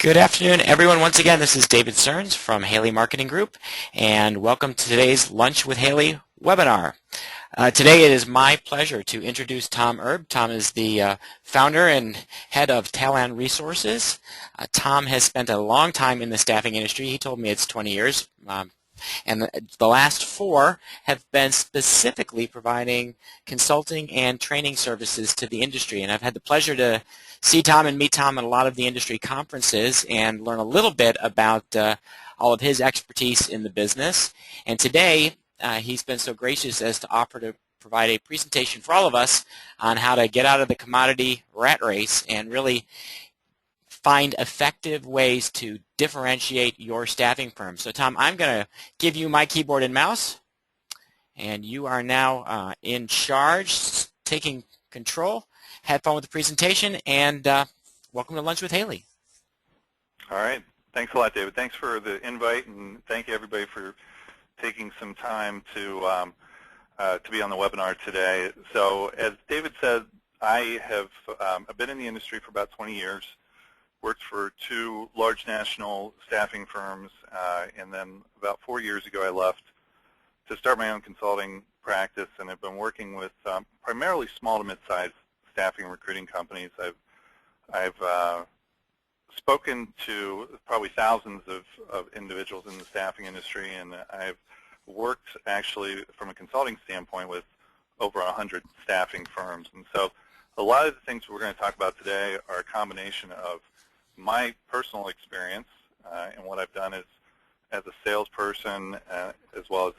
Good afternoon, everyone. Once again, this is David Stearns from Haley Marketing Group, and welcome to today's Lunch with Haley webinar. Today it is my pleasure to introduce Tom Erb. Tom is the founder and head of Tallann Resources. Tom has spent a long time in the staffing industry. He told me it's 20 years. And the last 4 have been specifically providing consulting and training services to the industry. And I've had the pleasure to see Tom and meet Tom at a lot of the industry conferences and learn a little bit about all of his expertise in the business. And today, he's been so gracious as to offer to provide a presentation for all of us on how to get out of the commodity rat race and really find effective ways to differentiate your staffing firm. So Tom, I'm going to give you my keyboard and mouse, and you are now in charge, taking control. Have fun with the presentation, and welcome to Lunch with Haley. All right. Thanks a lot, David. Thanks for the invite, and thank you, everybody, for taking some time to be on the webinar today. So as David said, I've been in the industry for about 20 years. Worked for 2 large national staffing firms, and then about 4 years ago I left to start my own consulting practice, and I've been working with primarily small to mid-sized staffing and recruiting companies. I've spoken to probably thousands of individuals in the staffing industry, and I've worked actually from a consulting standpoint with over 100 staffing firms. And so a lot of the things we're going to talk about today are a combination of my personal experience and what I've done as a salesperson as well as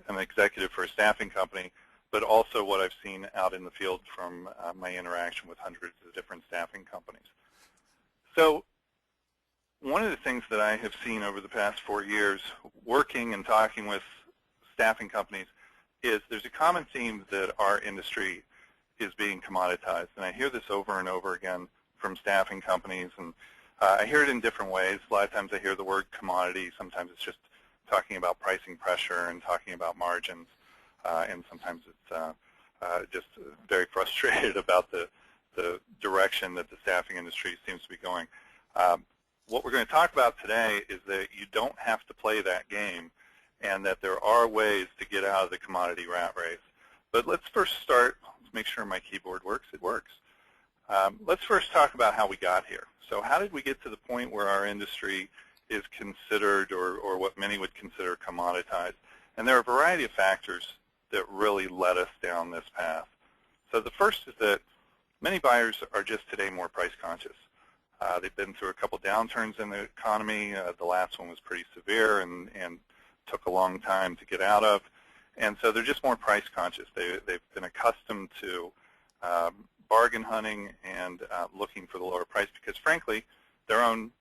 an executive for a staffing company, but also what I've seen out in the field from my interaction with hundreds of different staffing companies. So one of the things that I have seen over the past 4 years working and talking with staffing companies is there's a common theme that our industry is being commoditized, and I hear this over and over again from staffing companies, and I hear it in different ways. A lot of times I hear the word commodity. Sometimes it's just talking about pricing pressure and talking about margins, and sometimes it's just very frustrated about the direction that the staffing industry seems to be going. What we're going to talk about today is that you don't have to play that game, and that there are ways to get out of the commodity rat race. But let's first start. Let's make sure my keyboard works. It works. Let's first talk about how we got here. So how did we get to the point where our industry is considered, or what many would consider, commoditized? And there are a variety of factors that really led us down this path. So the first is that many buyers are just today more price conscious. They've been through a couple downturns in the economy. The last one was pretty severe and took a long time to get out of. And so they're just more price conscious. They've been accustomed to bargain hunting and looking for the lower price because, frankly, their own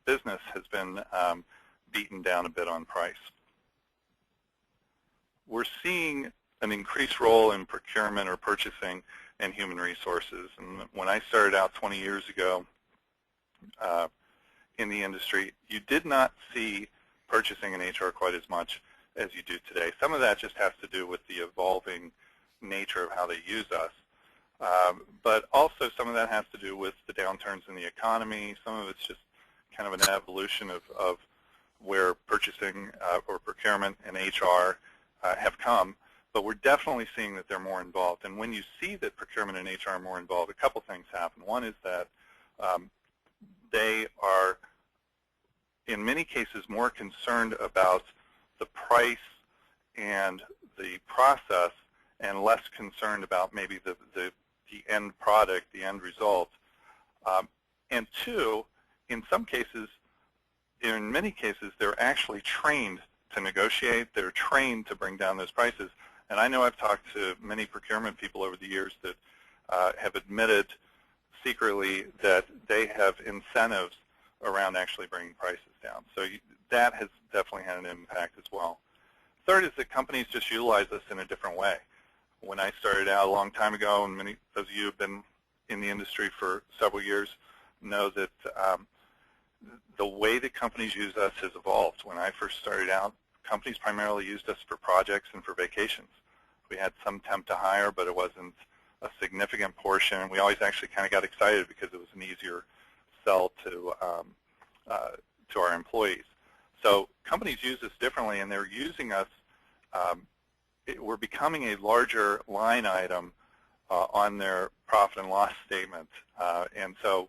business has been beaten down a bit on price. We're seeing an increased role in procurement or purchasing and human resources. And when I started out 20 years ago in the industry, you did not see purchasing and HR quite as much as you do today. Some of that just has to do with the evolving nature of how they use us. But also some of that has to do with the downturns in the economy. Some of it's just kind of an evolution of where purchasing or procurement and HR have come. But we're definitely seeing that they're more involved. And when you see that procurement and HR are more involved, a couple things happen. One is that they are, in many cases, more concerned about the price and the process and less concerned about maybe the end product, the end result. And two, in some cases, in many cases, they're actually trained to negotiate. They're trained to bring down those prices. And I know I've talked to many procurement people over the years that have admitted secretly that they have incentives around actually bringing prices down. So that has definitely had an impact as well. Third is that companies just utilize us in a different way. When I started out a long time ago, and many of you have been in the industry for several years, know that the way that companies use us has evolved. When I first started out, companies primarily used us for projects and for vacations. We had some temp to hire, but it wasn't a significant portion. We always actually kind of got excited because it was an easier sell to our employees. So companies use this differently, and they're using us. We're becoming a larger line item on their profit and loss statement, and so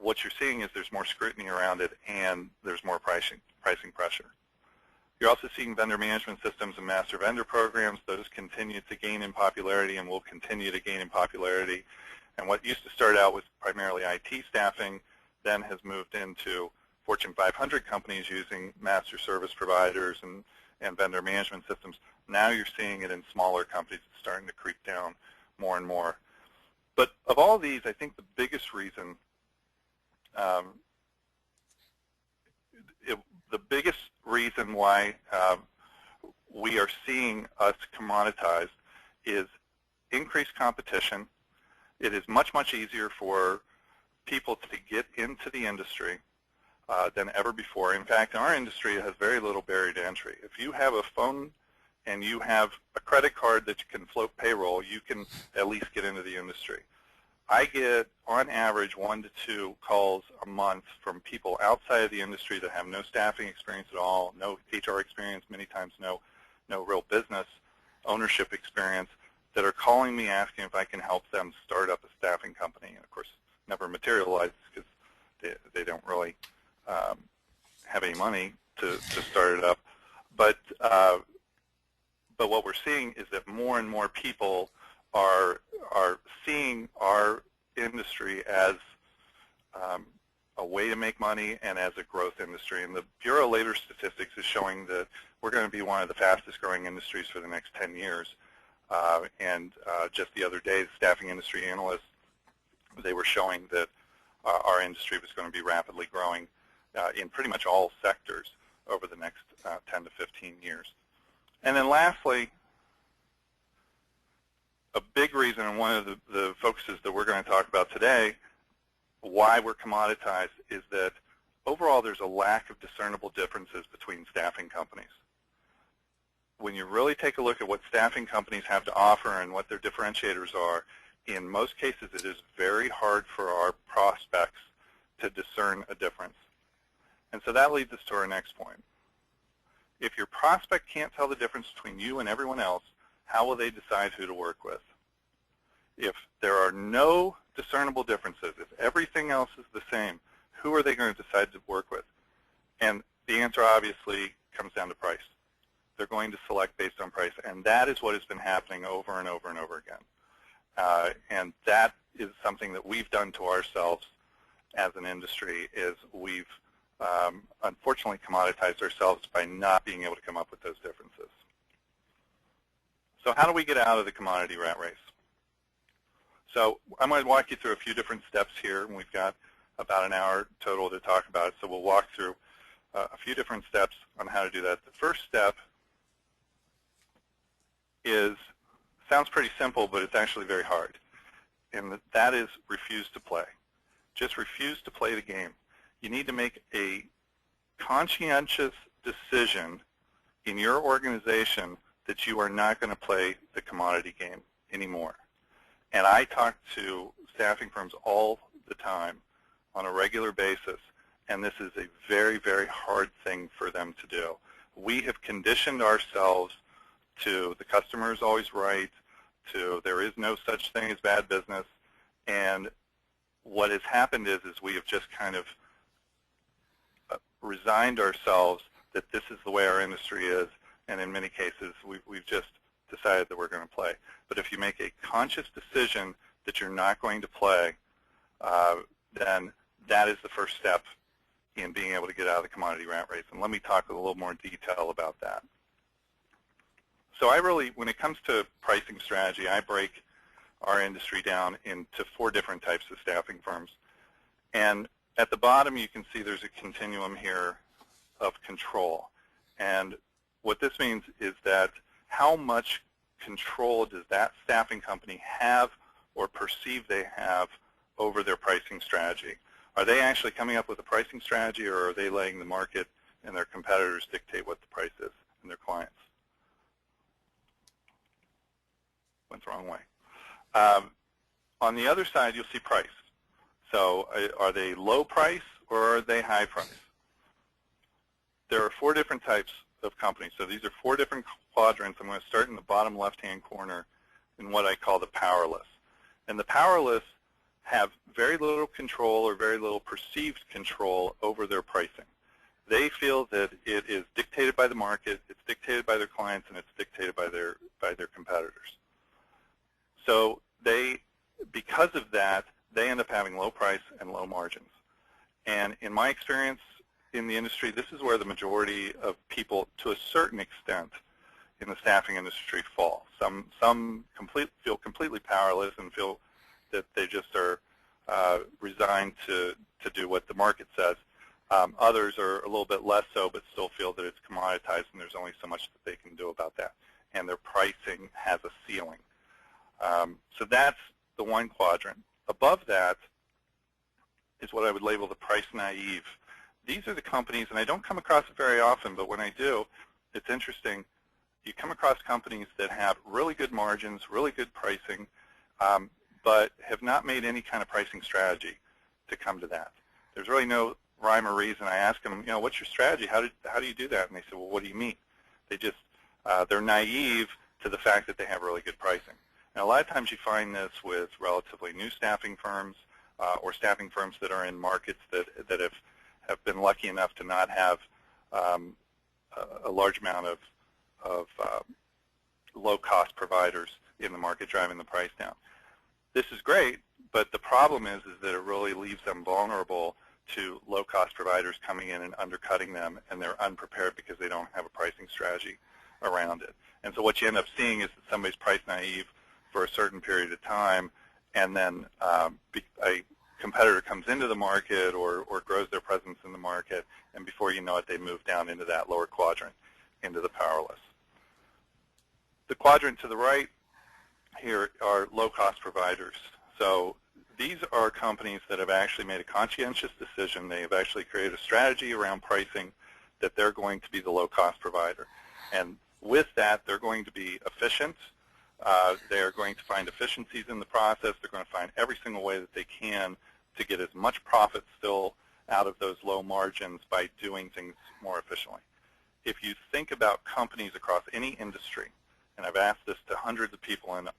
what you're seeing is there's more scrutiny around it, and there's more pricing pressure. You're also seeing vendor management systems and master vendor programs. Those continue to gain in popularity and will continue to gain in popularity. And what used to start out with primarily IT staffing then has moved into Fortune 500 companies using master service providers and vendor management systems. Now you're seeing it in smaller companies. It's starting to creep down more and more. But of all these, I think the biggest reason why we are seeing us commoditized is increased competition. It is much, much easier for people to get into the industry than ever before. In fact, in our industry, it has very little barrier to entry. If you have a phone and you have a credit card that you can float payroll, you can at least get into the industry. I get, on average, 1 to 2 calls a month from people outside of the industry that have no staffing experience at all, no HR experience, many times no real business ownership experience, that are calling me asking if I can help them start up a staffing company. And of course, never materializes because they don't really have any money to start it up. But what we're seeing is that more and more people are seeing our industry as a way to make money and as a growth industry. And the Bureau of Labor Statistics is showing that we're going to be one of the fastest growing industries for the next 10 years. Just the other day, the staffing industry analysts, they were showing that our industry was going to be rapidly growing in pretty much all sectors over the next 10 to 15 years. And then lastly, a big reason, and one of the focuses that we're going to talk about today, why we're commoditized, is that overall there's a lack of discernible differences between staffing companies. When you really take a look at what staffing companies have to offer and what their differentiators are, in most cases it is very hard for our prospects to discern a difference. And so that leads us to our next point. If your prospect can't tell the difference between you and everyone else, how will they decide who to work with? If there are no discernible differences, if everything else is the same, who are they going to decide to work with? And the answer obviously comes down to price. They're going to select based on price, and that is what has been happening over and over and over again. And that is something that we've done to ourselves as an industry, is we've unfortunately commoditized ourselves by not being able to come up with those differences. So how do we get out of the commodity rat race? So I'm going to walk you through a few different steps here, and we've got about an hour total to talk about it, so we'll walk through a few different steps on how to do that. The first step sounds pretty simple, but it's actually very hard, and that is refuse to play. Just refuse to play the game. You need to make a conscientious decision in your organization that you are not going to play the commodity game anymore. And I talk to staffing firms all the time on a regular basis, and this is a very, very hard thing for them to do. We have conditioned ourselves to the customer is always right, to there is no such thing as bad business, and what has happened is we have just kind of resigned ourselves that this is the way our industry is, and in many cases we've just decided that we're going to play. But if you make a conscious decision that you're not going to play, then that is the first step in being able to get out of the commodity rat race. And let me talk a little more detail about that. So when it comes to pricing strategy, I break our industry down into 4 different types of staffing firms. And at the bottom you can see there's a continuum here of control. And what this means is that how much control does that staffing company have or perceive they have over their pricing strategy? Are they actually coming up with a pricing strategy, or are they letting the market and their competitors dictate what the price is and their clients? Went the wrong way. On the other side, you'll see price. So are they low price or are they high price? There are 4 different types of companies. So these are 4 different quadrants. I'm going to start in the bottom left-hand corner in what I call the powerless. And the powerless have very little control or very little perceived control over their pricing. They feel that it is dictated by the market, it's dictated by their clients, and it's dictated by their competitors. So because of that, they end up having low price and low margins. And in my experience in the industry, this is where the majority of people, to a certain extent, in the staffing industry fall. Some feel completely powerless and feel that they just are resigned to do what the market says. Others are a little bit less so, but still feel that it's commoditized and there's only so much that they can do about that. And their pricing has a ceiling. So that's the one quadrant. Above that is what I would label the price naive. These are the companies, and I don't come across it very often, but when I do, it's interesting. You come across companies that have really good margins, really good pricing, but have not made any kind of pricing strategy to come to that. There's really no rhyme or reason. I ask them, what's your strategy? How do you do that? And they say, well, what do you mean? They just, they're naive to the fact that they have really good pricing. And a lot of times you find this with relatively new staffing firms or staffing firms that are in markets that have been lucky enough to not have a large amount of low-cost providers in the market driving the price down. This is great, but the problem is that it really leaves them vulnerable to low-cost providers coming in and undercutting them, and they're unprepared because they don't have a pricing strategy around it. And so what you end up seeing is that somebody's price naive for a certain period of time, and then a competitor comes into the market or grows their presence in the market, and before you know it, they move down into that lower quadrant, into the powerless. The quadrant to the right here are low-cost providers. So these are companies that have actually made a conscientious decision. They have actually created a strategy around pricing that they're going to be the low-cost provider. And with that, they're going to be efficient. They're going to find efficiencies in the process. They're going to find every single way that they can to get as much profit still out of those low margins by doing things more efficiently. If you think about companies across any industry, and I've asked this to hundreds of people, and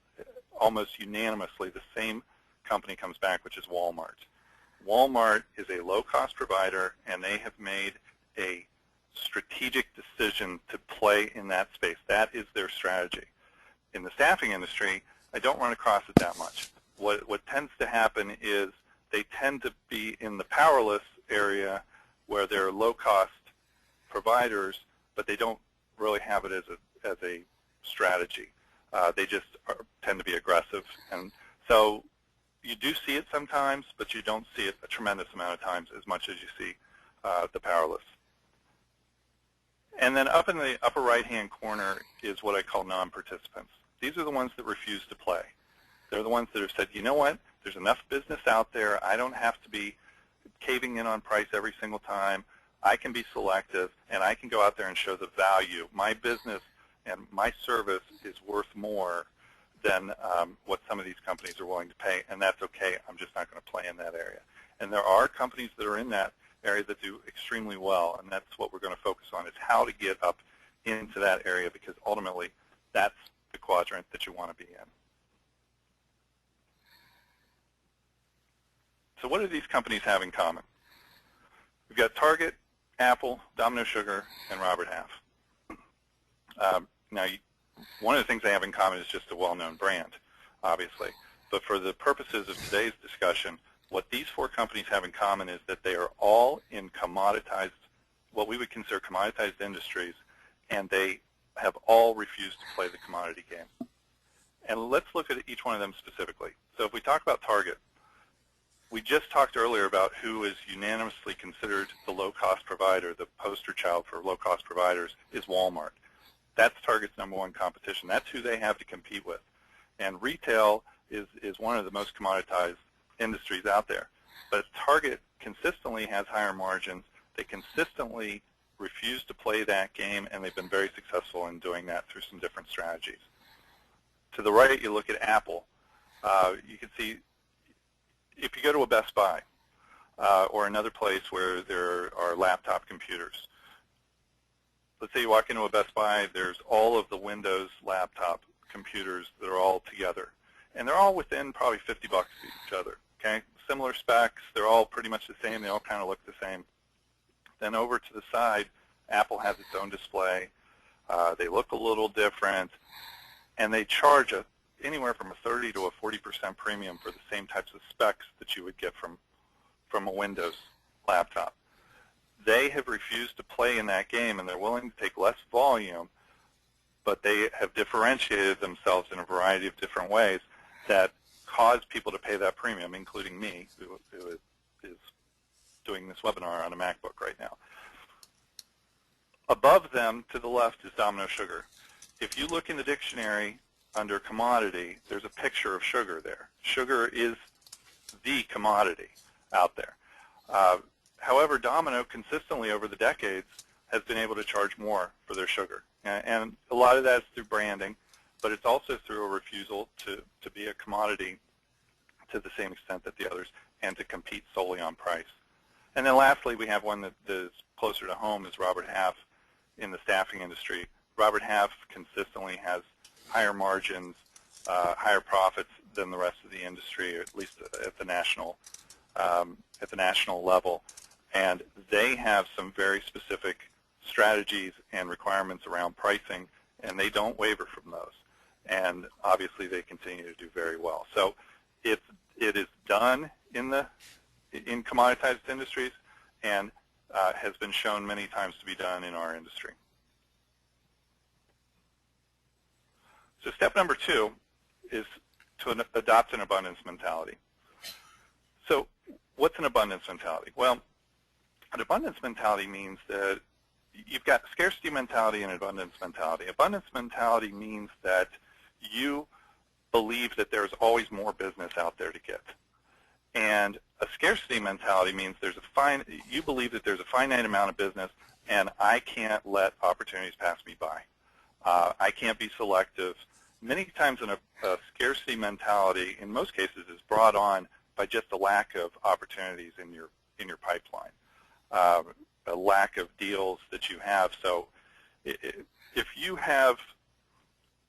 almost unanimously the same company comes back, which is Walmart. Walmart is a low-cost provider, and they have made a strategic decision to play in that space. That is their strategy. In the staffing industry, I don't run across it that much. What tends to happen is they tend to be in the powerless area where they're low-cost providers, but they don't really have it as a strategy. They just tend to be aggressive. And so you do see it sometimes, but you don't see it a tremendous amount of times as much as you see the powerless. And then up in the upper right-hand corner is what I call non-participants. These are the ones that refuse to play. They're the ones that have said, you know what, there's enough business out there. I don't have to be caving in on price every single time. I can be selective, and I can go out there and show the value. My business and my service is worth more than what some of these companies are willing to pay, and that's okay. I'm just not going to play in that area. And there are companies that are in that area that do extremely well, and that's what we're going to focus on, is how to get up into that area, because ultimately that's the quadrant that you want to be in. So what do these companies have in common? We've got Target, Apple, Domino Sugar, and Robert Half. Now, one of the things they have in common is just a well-known brand, obviously. But for the purposes of today's discussion, what these 4 companies have in common is that they are all in commoditized, what we would consider commoditized industries, and they have all refused to play the commodity game. And let's look at each one of them specifically. So if we talk about Target, we just talked earlier about who is unanimously considered the low-cost provider. The poster child for low-cost providers is Walmart. That's Target's #1 competition. That's who they have to compete with. And retail is one of the most commoditized industries out there. But Target consistently has higher margins. They consistently refuse to play that game, and they've been very successful in doing that through some different strategies. To the right, you look at Apple. You can see if you go to a Best Buy or another place where there are laptop computers, let's say you walk into a Best Buy, there's all of the Windows laptop computers that are all together. And they're all within probably $50 of each other, okay? Similar specs, they're all pretty much the same, they all kind of look the same. Then over to the side, Apple has its own display. They look a little different, and they charge anywhere from a 30 to a 40% premium for the same types of specs that you would get from a Windows laptop. They have refused to play in that game, and they're willing to take less volume, but they have differentiated themselves in a variety of different ways that cause people to pay that premium, including me, who is doing this webinar on a MacBook right now. Above them, to the left, is Domino Sugar. If you look in the dictionary under commodity, there's a picture of sugar there. Sugar is the commodity out there. However, Domino consistently over the decades has been able to charge more for their sugar. And a lot of that is through branding, but it's also through a refusal to be a commodity to the same extent that the others and to compete solely on price. And then lastly, we have one that is closer to home, is Robert Half in the staffing industry. Robert Half consistently has higher margins, higher profits than the rest of the industry, or at least at the national level. And they have some very specific strategies and requirements around pricing, and they don't waver from those. And obviously, they continue to do very well. So it is done in commoditized industries, and has been shown many times to be done in our industry. So step number 2 is to adopt an abundance mentality. So what's an abundance mentality? Well, an abundance mentality means that you've got scarcity mentality and abundance mentality. Abundance mentality means that you believe that there's always more business out there to get. And a scarcity mentality means you believe that there's a finite amount of business, and I can't let opportunities pass me by. I can't be selective. Many times a scarcity mentality, in most cases, is brought on by just a lack of opportunities in your pipeline, a lack of deals that you have. So if you have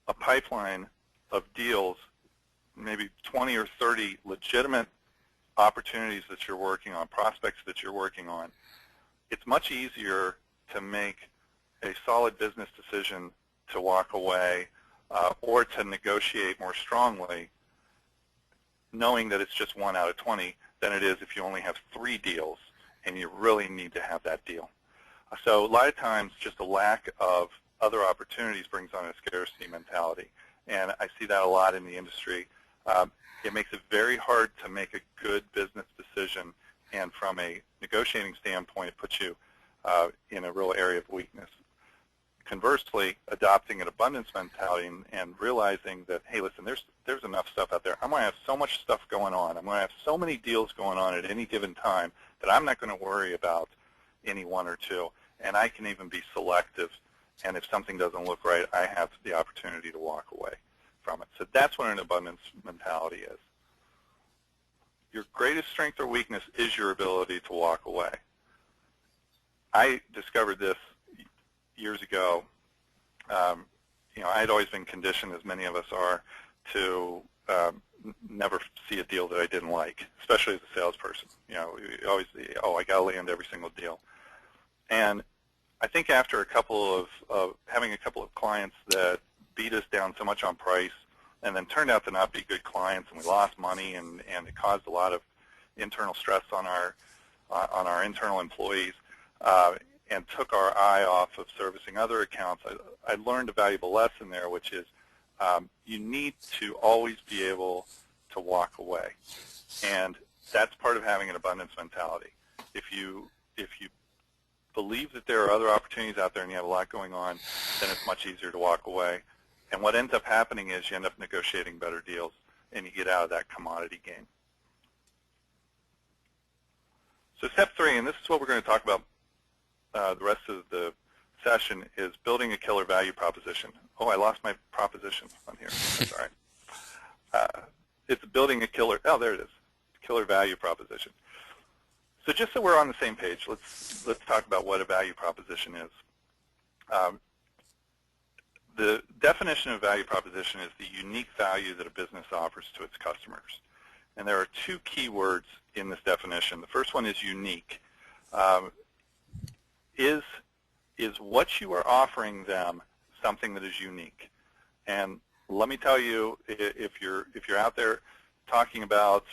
a pipeline of deals, maybe 20 or 30 legitimate opportunities that you're working on, prospects that you're working on, it's much easier to make a solid business decision to walk away or to negotiate more strongly, knowing that it's just 1 out of 20 than it is if you only have 3 deals and you really need to have that deal. So a lot of times just a lack of other opportunities brings on a scarcity mentality, and I see that a lot in the industry. It makes it very hard to make a good business decision, and from a negotiating standpoint, it puts you in a real area of weakness. Conversely, adopting an abundance mentality and realizing that, hey, listen, there's enough stuff out there. I'm going to have so much stuff going on. I'm going to have so many deals going on at any given time that I'm not going to worry about any 1 or 2, and I can even be selective. And if something doesn't look right, I have the opportunity to walk away from it. So that's what an abundance mentality is. Your greatest strength or weakness is your ability to walk away. I discovered this years ago. I had always been conditioned, as many of us are, to never see a deal that I didn't like, especially as a salesperson. We always, I got to land every single deal. And I think after having a couple of clients that beat us down so much on price and then turned out to not be good clients, and we lost money, and it caused a lot of internal stress on our internal employees, and took our eye off of servicing other accounts, I learned a valuable lesson there, which is you need to always be able to walk away. And that's part of having an abundance mentality. If you believe that there are other opportunities out there and you have a lot going on, then it's much easier to walk away. And what ends up happening is you end up negotiating better deals, and you get out of that commodity game. So step 3, and this is what we're going to talk about the rest of the session, is building a killer value proposition. Oh, I lost my proposition on here. That's all right. It's building a killer, there it is, Killer value proposition. So just so we're on the same page, let's talk about what a value proposition is. The definition of value proposition is the unique value that a business offers to its customers. And there are two key words in this definition. The first one is unique. Is what you are offering them something that is unique? And let me tell you, if you're out there talking about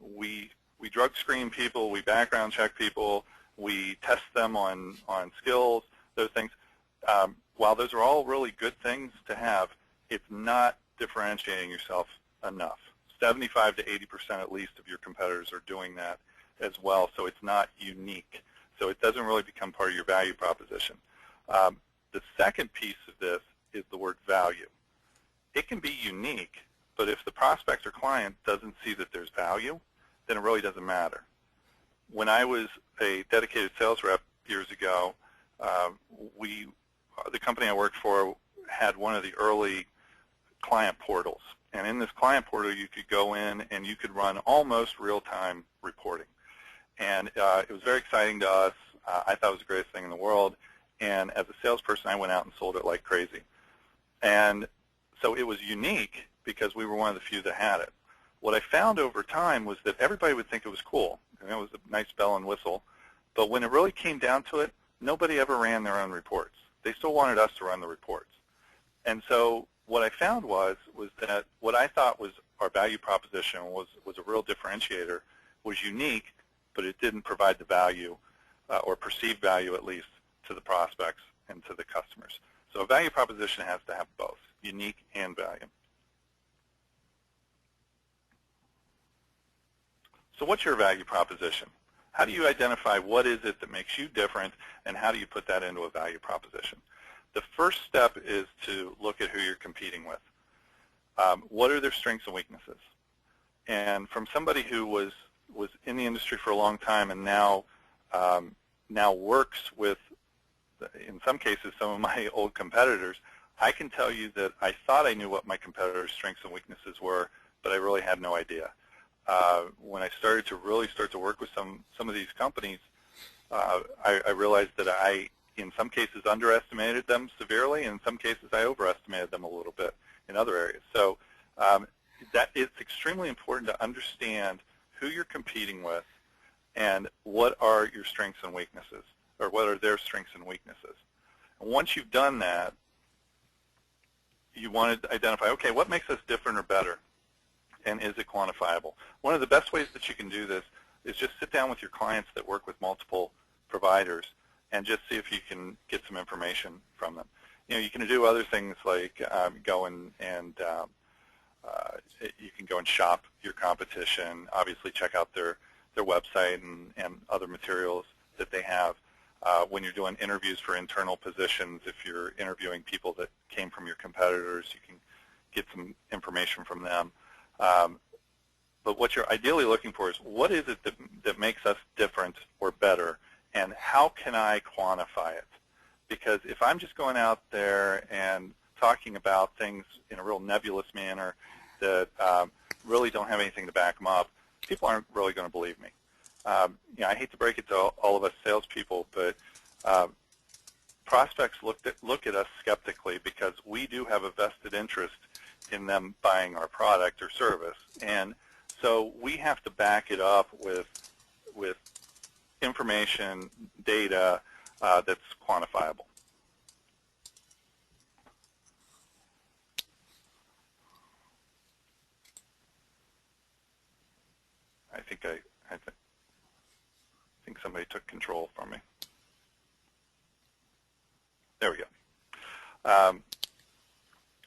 we drug screen people, we background check people, we test them on skills, those things. While those are all really good things to have, it's not differentiating yourself enough. 75 to 80% at least of your competitors are doing that as well, so it's not unique. So it doesn't really become part of your value proposition. The second piece of this is the word value. It can be unique, but if the prospect or client doesn't see that there's value, then it really doesn't matter. When I was a dedicated sales rep years ago, the company I worked for had one of the early client portals. And in this client portal, you could go in and you could run almost real-time reporting. And it was very exciting to us. I thought it was the greatest thing in the world. And as a salesperson, I went out and sold it like crazy. And so it was unique because we were one of the few that had it. What I found over time was that everybody would think it was cool. And it was a nice bell and whistle. But when it really came down to it, nobody ever ran their own reports. They still wanted us to run the reports. And so what I found was that what I thought was our value proposition was a real differentiator, was unique, but it didn't provide the value, or perceived value at least, to the prospects and to the customers. So a value proposition has to have both, unique and value. So what's your value proposition? How do you identify what is it that makes you different, and how do you put that into a value proposition? The first step is to look at who you're competing with. What are their strengths and weaknesses? And from somebody who was in the industry for a long time and now works with, in some cases, some of my old competitors, I can tell you that I thought I knew what my competitors' strengths and weaknesses were, but I really had no idea. When I started to really work with some of these companies, I realized that I, in some cases, underestimated them severely, and in some cases, I overestimated them a little bit in other areas. So that it's extremely important to understand who you're competing with and what are your strengths and weaknesses, or what are their strengths and weaknesses. And once you've done that, you want to identify, okay, what makes us different or better? And is it quantifiable? One of the best ways that you can do this is just sit down with your clients that work with multiple providers and just see if you can get some information from them. You know, you can do other things like go and you can go and shop your competition. Obviously, check out their website and other materials that they have. When you're doing interviews for internal positions, if you're interviewing people that came from your competitors, you can get some information from them. But what you're ideally looking for is what is it that makes us different or better, and how can I quantify it? Because if I'm just going out there and talking about things in a real nebulous manner that really don't have anything to back them up, people aren't really going to believe me. You know, I hate to break it to all of us salespeople, but prospects look at us skeptically because we do have a vested interest in them buying our product or service, and so we have to back it up with information, data that's quantifiable. I think somebody took control from me. There we go.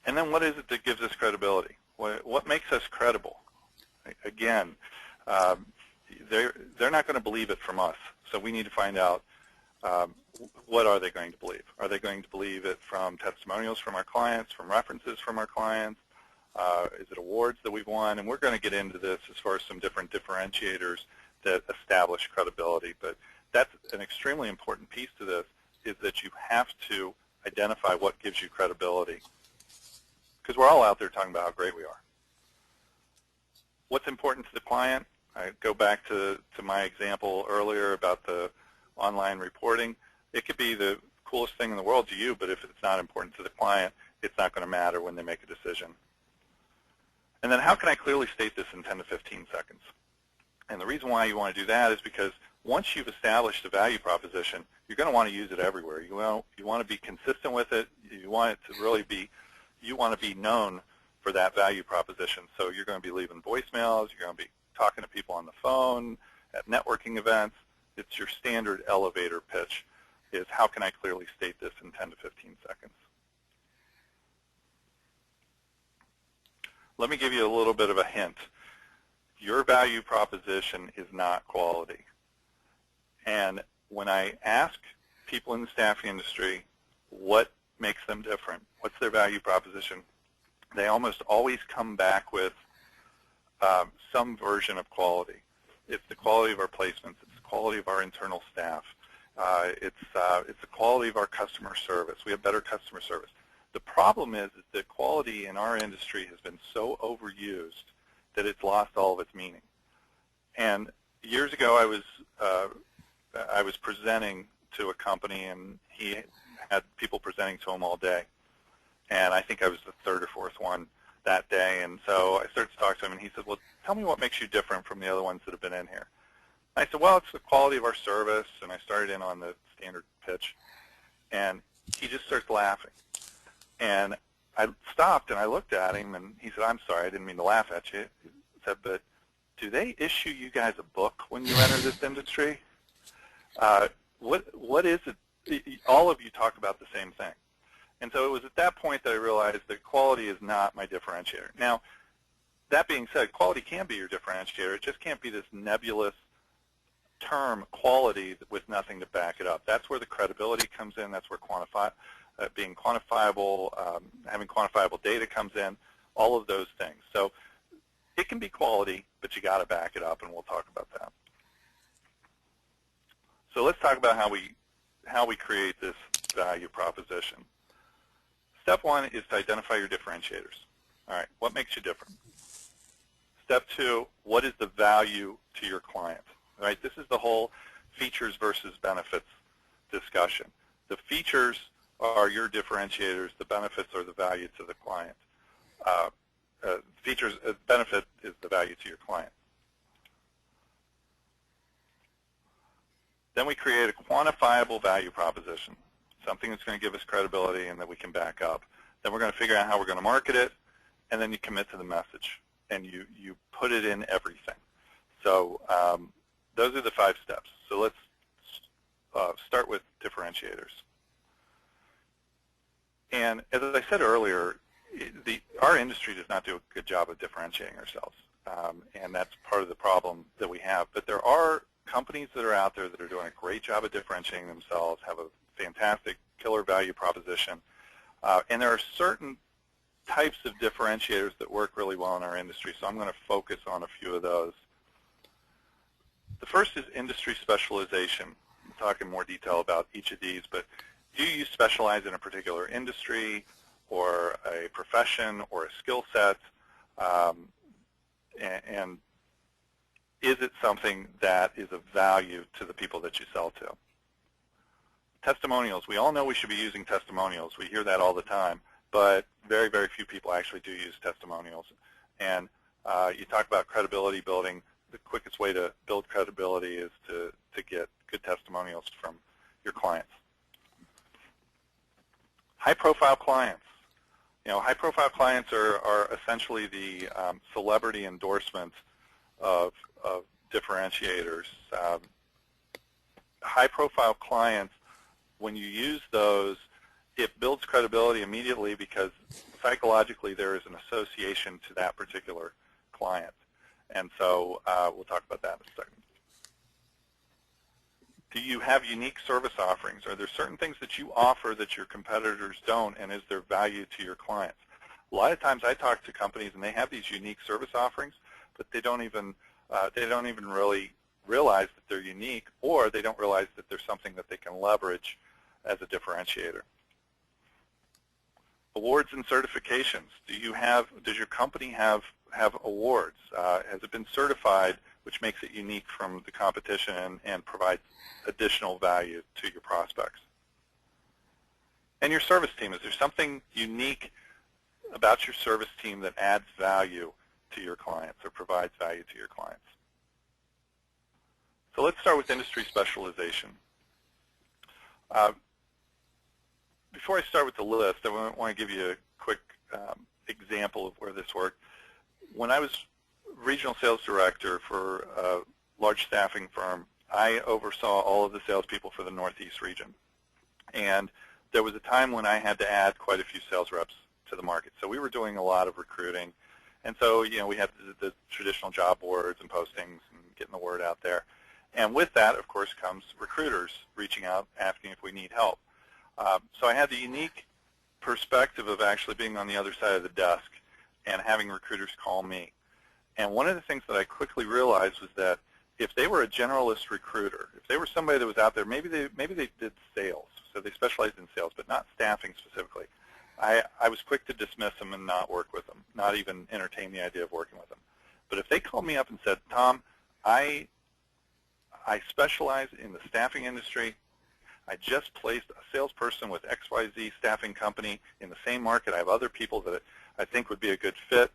And then what is it that gives us credibility? What makes us credible? Again, they're not going to believe it from us, so we need to find out what are they going to believe. Are they going to believe it from testimonials from our clients, from references from our clients? Is it awards that we've won? And we're going to get into this as far as some different differentiators that establish credibility. But that's an extremely important piece to this, is that you have to identify what gives you credibility. Because we're all out there talking about how great we are. What's important to the client? I go back to my example earlier about the online reporting. It could be the coolest thing in the world to you, but if it's not important to the client, it's not going to matter when they make a decision. And then how can I clearly state this in 10 to 15 seconds? And the reason why you want to do that is because once you've established a value proposition, you're going to want to use it everywhere. You want to be consistent with it. You want it to really be, you want to be known for that value proposition. So you're going to be leaving voicemails. You're going to be talking to people on the phone, at networking events. It's your standard elevator pitch is how can I clearly state this in 10 to 15 seconds. Let me give you a little bit of a hint. Your value proposition is not quality. And when I ask people in the staffing industry what makes them different, what's their value proposition, they almost always come back with some version of quality. It's the quality of our placements. It's the quality of our internal staff. It's the quality of our customer service. We have better customer service. The problem is that quality in our industry has been so overused that it's lost all of its meaning. And years ago, I was presenting to a company, and he had people presenting to him all day. And I think I was the third or fourth one that day. And so I started to talk to him, and he said, well, tell me what makes you different from the other ones that have been in here. I said, well, it's the quality of our service. And I started in on the standard pitch. And he just starts laughing. And I stopped, and I looked at him, and he said, I'm sorry, I didn't mean to laugh at you. He said, but do they issue you guys a book when you enter this industry? What is it? All of you talk about the same thing. And so it was at that point that I realized that quality is not my differentiator. Now, that being said, quality can be your differentiator. It just can't be this nebulous term, quality, with nothing to back it up. That's where the credibility comes in. That's where being quantifiable, having quantifiable data comes in, all of those things. So it can be quality, but you got to back it up, and we'll talk about that. So let's talk about how we create this value proposition. Step one is to identify your differentiators. All right, what makes you different? Step two, what is the value to your client? All right, this is the whole features versus benefits discussion. The features are your differentiators. The benefits are the value to the client. Benefit is the value to your client. Then we create a quantifiable value proposition, something that's going to give us credibility and that we can back up. Then we're going to figure out how we're going to market it, and then you commit to the message, and you put it in everything. So those are the 5 steps. So let's start with differentiators. And as I said earlier, our industry does not do a good job of differentiating ourselves, and that's part of the problem that we have. But there are companies that are out there that are doing a great job of differentiating themselves, have a fantastic killer value proposition, and there are certain types of differentiators that work really well in our industry, so I'm going to focus on a few of those. The first is industry specialization. We'll talk in more detail about each of these, but do you specialize in a particular industry or a profession or a skill set, and is it something that is of value to the people that you sell to? Testimonials. We all know we should be using testimonials. We hear that all the time, but very, very few people actually do use testimonials. And you talk about credibility building. The quickest way to build credibility is to get good testimonials from your clients. High-profile clients. You know, high-profile clients are essentially the celebrity endorsements of differentiators. High-profile clients, when you use those, it builds credibility immediately because psychologically there is an association to that particular client. And so we'll talk about that in a second. Do you have unique service offerings? Are there certain things that you offer that your competitors don't, and is there value to your clients? A lot of times I talk to companies and they have these unique service offerings, but they don't even really realize that they're unique, or they don't realize that there's something that they can leverage as a differentiator. Awards and certifications. Does your company have awards? Has it been certified which makes it unique from the competition and provides additional value to your prospects. And your service team, is there something unique about your service team that adds value to your clients or provides value to your clients? So let's start with industry specialization. Before I start with the list, I want to give you a quick example of where this worked. When I was regional sales director for a large staffing firm, I oversaw all of the salespeople for the Northeast region. And there was a time when I had to add quite a few sales reps to the market. So we were doing a lot of recruiting. And so, we had the traditional job boards and postings and getting the word out there. And with that, of course, comes recruiters reaching out, asking if we need help. So I had the unique perspective of actually being on the other side of the desk and having recruiters call me. And one of the things that I quickly realized was that if they were a generalist recruiter, if they were somebody that was out there, maybe they did sales, so they specialized in sales, but not staffing specifically, I was quick to dismiss them and not work with them, not even entertain the idea of working with them. But if they called me up and said, Tom, I specialize in the staffing industry, I just placed a salesperson with XYZ staffing company in the same market, I have other people that I think would be a good fit,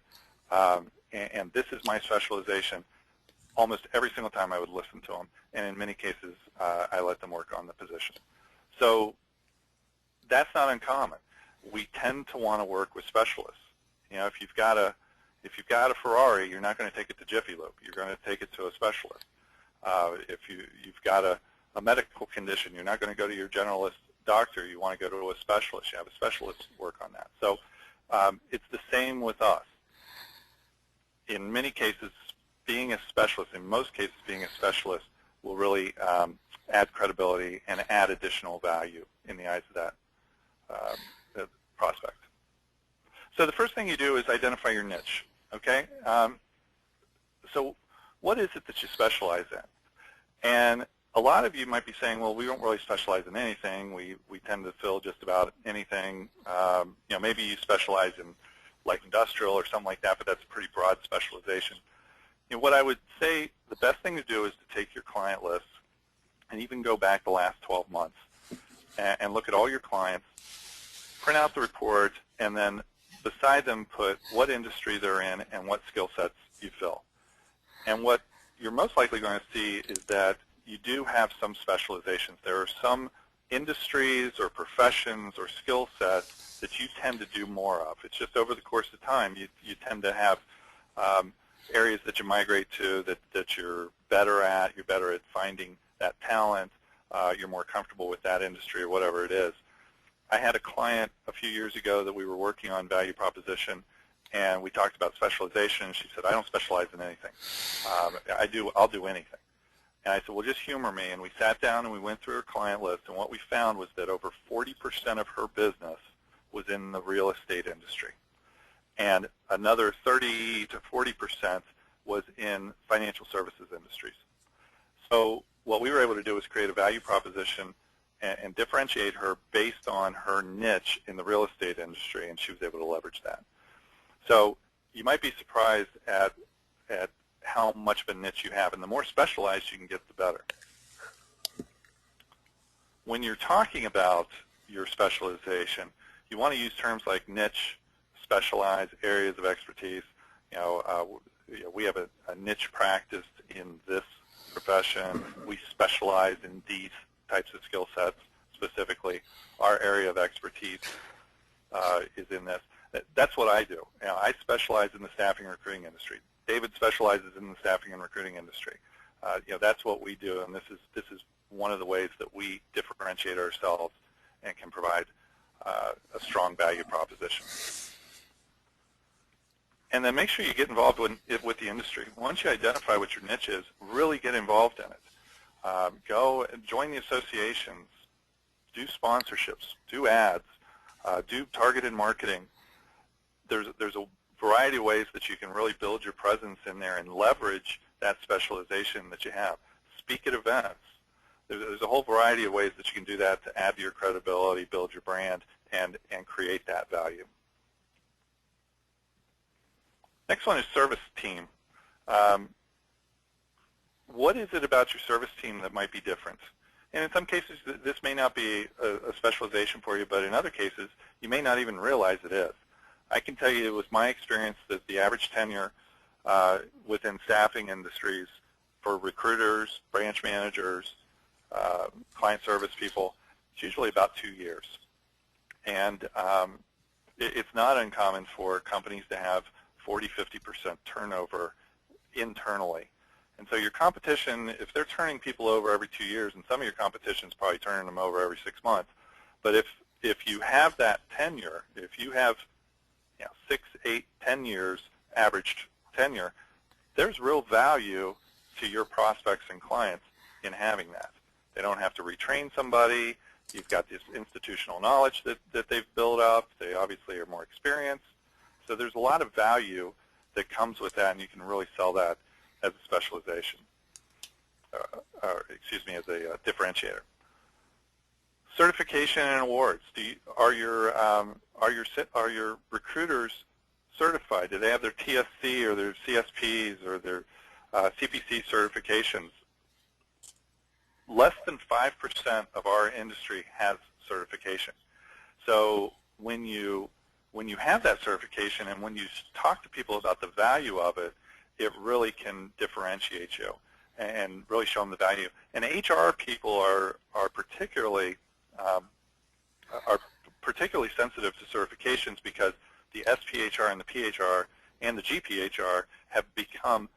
and this is my specialization, almost every single time I would listen to them, and in many cases I let them work on the position. So that's not uncommon. We tend to want to work with specialists. If you've got a Ferrari, you're not going to take it to Jiffy Lube. You're going to take it to a specialist. If you've got a medical condition, you're not going to go to your generalist doctor. You want to go to a specialist. You have a specialist work on that. So it's the same with us. In many cases, being a specialist, in most cases being a specialist, will really add credibility and add additional value in the eyes of that prospect. So the first thing you do is identify your niche, okay? So what is it that you specialize in? And a lot of you might be saying, well, we don't really specialize in anything. We tend to fill just about anything. Maybe you specialize in light industrial or something like that, but that's a pretty broad specialization. What I would say the best thing to do is to take your client list and even go back the last 12 months and look at all your clients, print out the report, and then beside them put what industry they're in and what skill sets you fill. And what you're most likely going to see is that you do have some specializations. There are some industries or professions or skill sets that you tend to do more of. It's just over the course of time you tend to have areas that you migrate to that you're better at. You're better at finding that talent. You're more comfortable with that industry or whatever it is. I had a client a few years ago that we were working on value proposition, and we talked about specialization, and she said, I don't specialize in anything. I'll do anything. And I said, well, just humor me. And we sat down and we went through her client list, and what we found was that over 40% of her business was in the real estate industry. And another 30 to 40% was in financial services industries. So what we were able to do was create a value proposition and differentiate her based on her niche in the real estate industry, and she was able to leverage that. So you might be surprised at how much of a niche you have, and the more specialized you can get, the better. When you're talking about your specialization, you want to use terms like niche, specialized, areas of expertise. We have a niche practice in this profession. We specialize in these types of skill sets specifically. Our area of expertise is in this. That's what I do. I specialize in the staffing and recruiting industry. David specializes in the staffing and recruiting industry. That's what we do, and this is one of the ways that we differentiate ourselves and can provide a strong value proposition. And then make sure you get involved with the industry. Once you identify what your niche is, really get involved in it. Go and join the associations, do sponsorships, do ads, do targeted marketing. There's a variety of ways that you can really build your presence in there and leverage that specialization that you have. Speak at events. There's a whole variety of ways that you can do that to add to your credibility, build your brand, and create that value. Next one is service team. what is it about your service team that might be different? And in some cases, this may not be a specialization for you, but in other cases, you may not even realize it is. I can tell you it was my experience that the average tenure within staffing industries for recruiters, branch managers, client service people, it's usually about 2 years. And it's not uncommon for companies to have 40–50% turnover internally. And so your competition, if they're turning people over every 2 years, and some of your competition is probably turning them over every 6 months, but if you have that tenure, if you have 6, 8, 10 years averaged tenure, there's real value to your prospects and clients in having that. They don't have to retrain somebody. You've got this institutional knowledge that they've built up. They obviously are more experienced. So there's a lot of value that comes with that, and you can really sell that as a specialization, as a differentiator. Certification and awards. Are your recruiters certified? Do they have their TSC or their CSPs or their CPC certifications? Less than 5% of our industry has certification. So when you have that certification and when you talk to people about the value of it, it really can differentiate you and really show them the value. And HR people are particularly sensitive to certifications because the SPHR and the PHR and the GPHR have become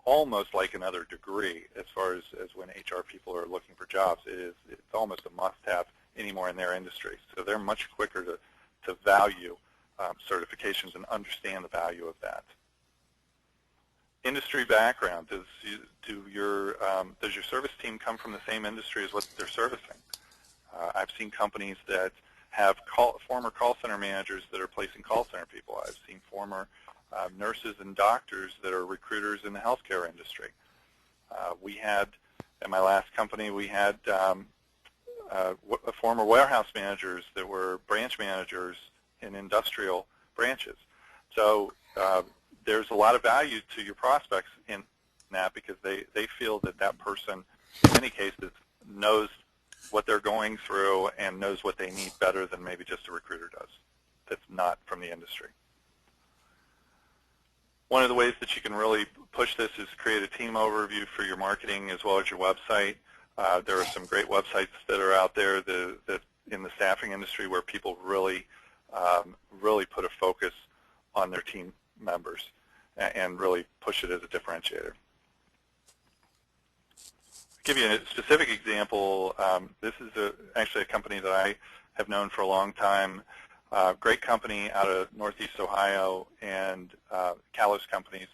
almost like another degree as far as when HR people are looking for jobs. It's almost a must-have anymore in their industry. So they're much quicker to value certifications and understand the value of that. Industry background. Does your service team come from the same industry as what they're servicing? I've seen companies that have former call center managers that are placing call center people. I've seen former nurses and doctors that are recruiters in the healthcare industry. We had, at my last company, we had former warehouse managers that were branch managers in industrial branches. So there's a lot of value to your prospects in that because they feel that person, in many cases, knows what they're going through and knows what they need better than maybe just a recruiter does that's not from the industry. One of the ways that you can really push this is create a team overview for your marketing as well as your website. There are some great websites that are out there that in the staffing industry where people really put a focus on their team members and really push it as a differentiator. I'll give you a specific example. This is actually a company that I have known for a long time. Great company out of Northeast Ohio and Kalos companies.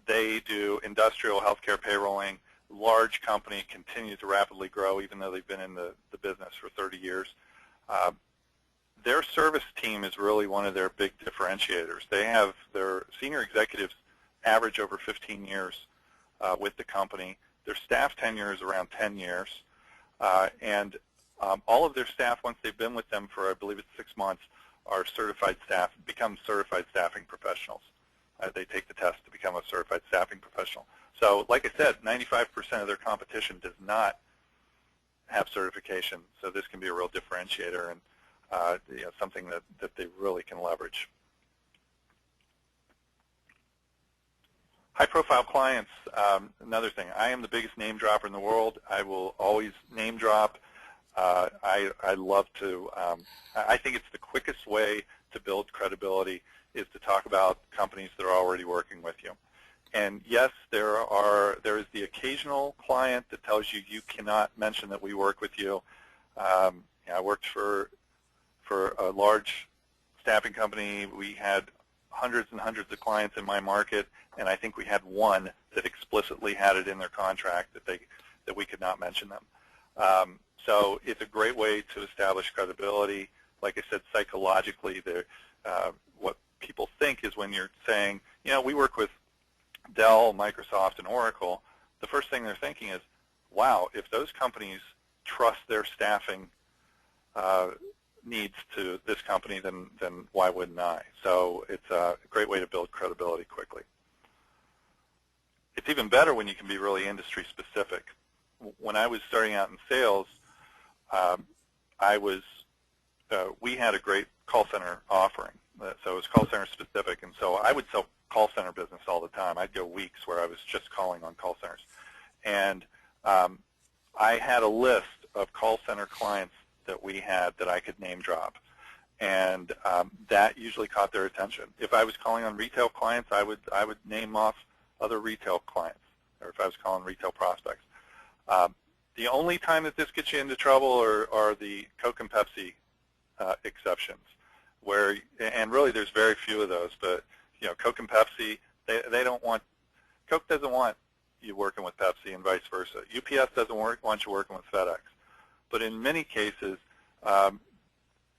They do industrial healthcare payrolling. Large company, continue to rapidly grow even though they've been in the business for 30 years. Their service team is really one of their big differentiators. They have their senior executives average over 15 years with the company. Their staff tenure is around 10 years. And all of their staff, once they've been with them for, I believe it's 6 months, are certified staff, become certified staffing professionals. They take the test to become a certified staffing professional. So like I said, 95% of their competition does not have certification. So this can be a real differentiator and something that they really can leverage. High-profile clients, another thing. I am the biggest name dropper in the world. I will always name drop. I love to, I think it's the quickest way to build credibility is to talk about companies that are already working with you. And yes, there is the occasional client that tells you you cannot mention that we work with you. I worked for a large staffing company. We had hundreds and hundreds of clients in my market, and I think we had one that explicitly had it in their contract that we could not mention them. So it's a great way to establish credibility. Like I said, psychologically, what people think is when you're saying, we work with Dell, Microsoft, and Oracle, the first thing they're thinking is, wow, if those companies trust their staffing needs to this company, then why wouldn't I? So it's a great way to build credibility quickly. it's even better when you can be really industry specific. When I was starting out in sales, we had a great call center offering. So it was call center specific, and so I would sell call center business all the time. I'd go weeks where I was just calling on call centers. And I had a list of call center clients that we had that I could name drop. And that usually caught their attention. If I was calling on retail clients, I would name off other retail clients, or if I was calling retail prospects. The only time that this gets you into trouble are the Coke and Pepsi exceptions, where, and really there's very few of those, but you know, Coke and Pepsi, they don't want, Coke doesn't want you working with Pepsi and vice versa. UPS doesn't want you working with FedEx. But in many cases,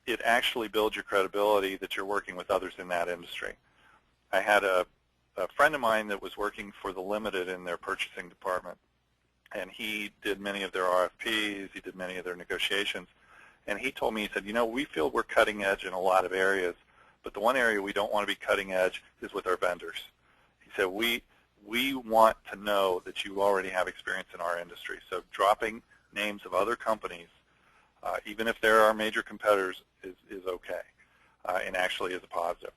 it actually builds your credibility that you're working with others in that industry. I had a friend of mine that was working for the Limited in their purchasing department, and he did many of their RFPs, he did many of their negotiations, and he told me, he said, you know, we feel we're cutting edge in a lot of areas, but the one area we don't want to be cutting edge is with our vendors. He said, we want to know that you already have experience in our industry, so dropping names of other companies, even if they're our major competitors, is okay, and actually is a positive.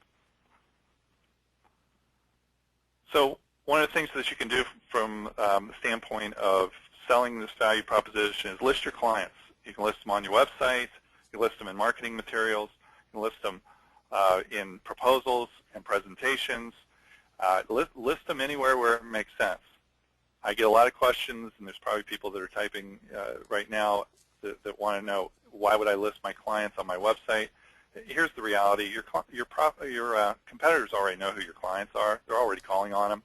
So one of the things that you can do from the standpoint of selling this value proposition is list your clients. You can list them on your website, you can list them in marketing materials, you can list them in proposals and presentations, list them anywhere where it makes sense. I get a lot of questions, and there's probably people that are typing right now that want to know, why would I list my clients on my website? Here's the reality. Your competitors already know who your clients are. They're already calling on them.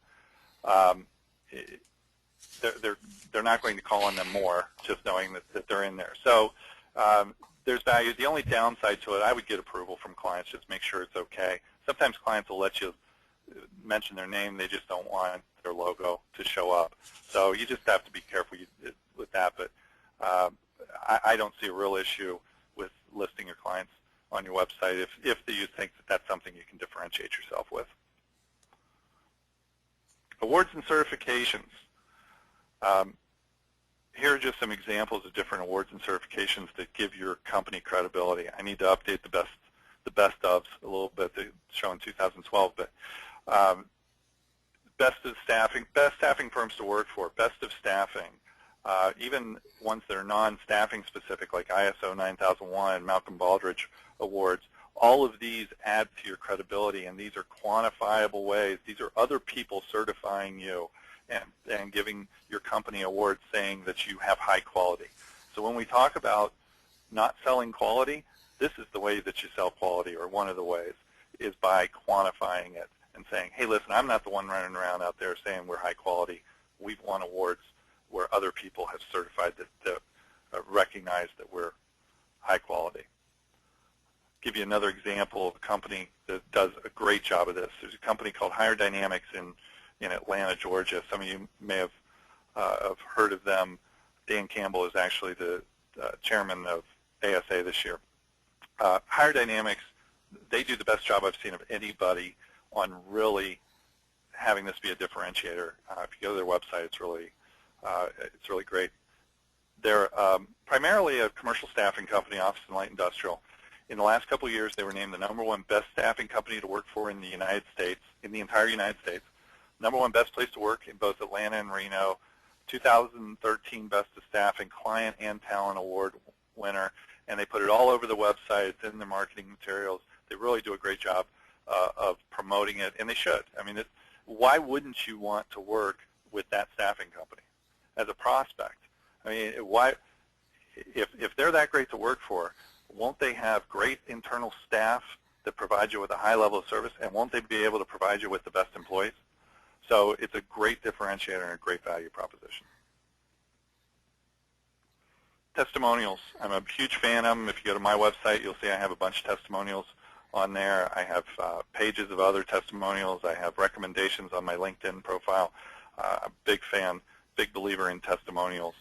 They're not going to call on them more, just knowing that they're in there. So there's value. The only downside to it, I would get approval from clients, just make sure it's okay. Sometimes clients will let you mention their name. They just don't want their logo to show up. So you just have to be careful with that. But I don't see a real issue with listing your clients on your website if you think that that's something you can differentiate yourself with. Awards and certifications. Here are just some examples of different awards and certifications that give your company credibility. I need to update the best ofs a little bit. They show in 2012, but best staffing firms to work for, best of staffing, even ones that are non-staffing specific, like ISO 9001, Malcolm Baldrige awards. All of these add to your credibility, and these are quantifiable ways. These are other people certifying you and giving your company awards saying that you have high quality. So when we talk about not selling quality, this is the way that you sell quality, or one of the ways, is by quantifying it and saying, hey, listen, I'm not the one running around out there saying we're high quality. We've won awards where other people have certified that recognize that we're high quality. Give you another example of a company that does a great job of this. There's a company called Higher Dynamics in Atlanta, Georgia. Some of you may have heard of them. Dan Campbell is actually the chairman of ASA this year. Higher Dynamics, they do the best job I've seen of anybody on really having this be a differentiator. If you go to their website, it's really great. They're primarily a commercial staffing company, office and light industrial. In the last couple of years, they were named the #1 best staffing company to work for in the United States, in the entire United States. #1 best place to work in both Atlanta and Reno. 2013 Best of Staffing Client and Talent Award winner, and they put it all over the website. It's in their marketing materials. They really do a great job of promoting it, and they should. I mean, why wouldn't you want to work with that staffing company as a prospect? I mean, why? If they're that great to work for, won't they have great internal staff that provide you with a high level of service, and won't they be able to provide you with the best employees? So it's a great differentiator and a great value proposition. Testimonials. I'm a huge fan of them. If you go to my website, you'll see I have a bunch of testimonials on there. I have pages of other testimonials. I have recommendations on my LinkedIn profile. I'm a big fan, big believer in testimonials.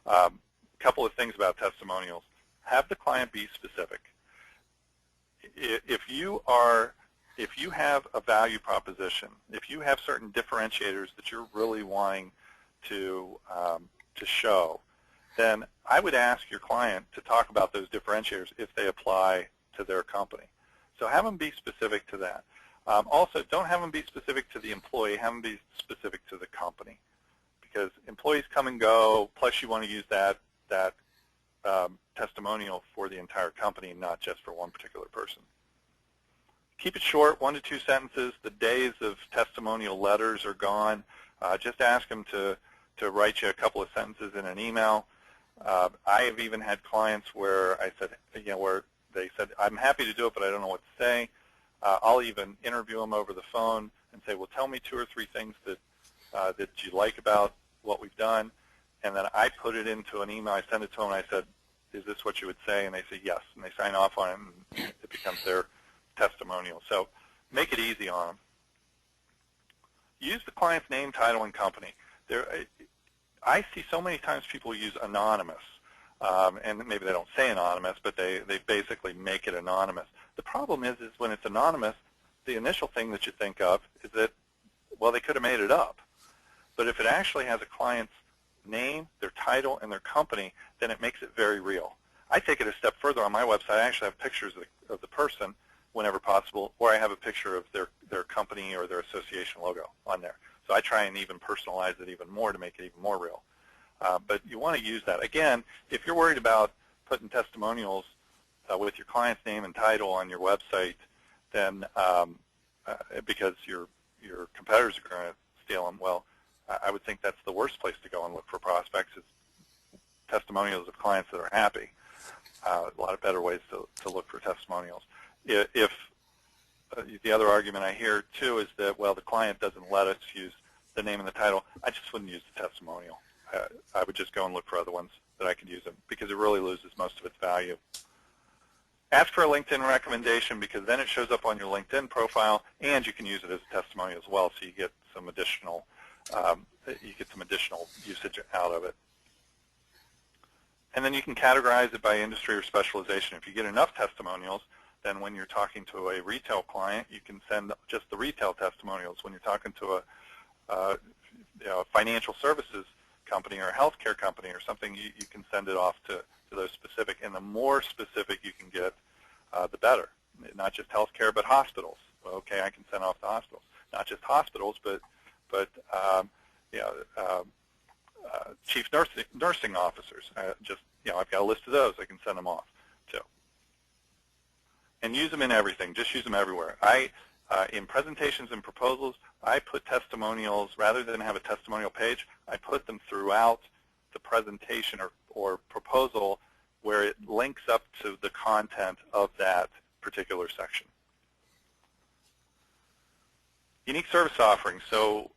A couple of things about testimonials. Have the client be specific. If you are if you have a value proposition, if you have certain differentiators that you're really wanting to show, then I would ask your client to talk about those differentiators if they apply to their company. So have them be specific to that. Also, don't have them be specific to the employee, have them be specific to the company, because employees come and go, plus you want to use that testimonial for the entire company, not just for one particular person. Keep it short, 1 to 2 sentences. The days of testimonial letters are gone. Just ask them to write you a couple of sentences in an email. I have even had clients where I said, where they said, I'm happy to do it, but I don't know what to say. I'll even interview them over the phone and say, well, tell me 2 or 3 things that you like about what we've done. And then I put it into an email. I send it to them, and I said, is this what you would say? And they say yes, and they sign off on it, and it becomes their testimonial. So make it easy on them. Use the client's name, title, and company. I see so many times people use anonymous, and maybe they don't say anonymous, but they basically make it anonymous. The problem is when it's anonymous, the initial thing that you think of is that, well, they could have made it up. But if it actually has a client's name, their title, and their company, then it makes it very real. I take it a step further. On my website, I actually have pictures of the person whenever possible, or I have a picture of their company or their association logo on there. So I try and even personalize it even more to make it even more real. But you want to use that. Again, if you're worried about putting testimonials with your client's name and title on your website, then because your competitors are going to steal them, well, I would think that's the worst place to go and look for prospects is testimonials of clients that are happy. A lot of better ways to look for testimonials. If the other argument I hear, too, is that, well, the client doesn't let us use the name and the title, I just wouldn't use the testimonial. I would just go and look for other ones that I could use them, because it really loses most of its value. Ask for a LinkedIn recommendation, because then it shows up on your LinkedIn profile, and you can use it as a testimonial as well, so you get some additional usage out of it. And then you can categorize it by industry or specialization. If you get enough testimonials, then when you're talking to a retail client, you can send just the retail testimonials. When you're talking to a financial services company or a healthcare company or something, you can send it off to those specific. And the more specific you can get, the better. Not just healthcare, but hospitals. Well, okay, I can send off to hospitals. Not just hospitals, but chief nursing officers. I've got a list of those. I can send them off too. And use them in everything. Just use them everywhere. In presentations and proposals, I put testimonials, rather than have a testimonial page, I put them throughout the presentation or proposal where it links up to the content of that particular section. Unique service offerings. So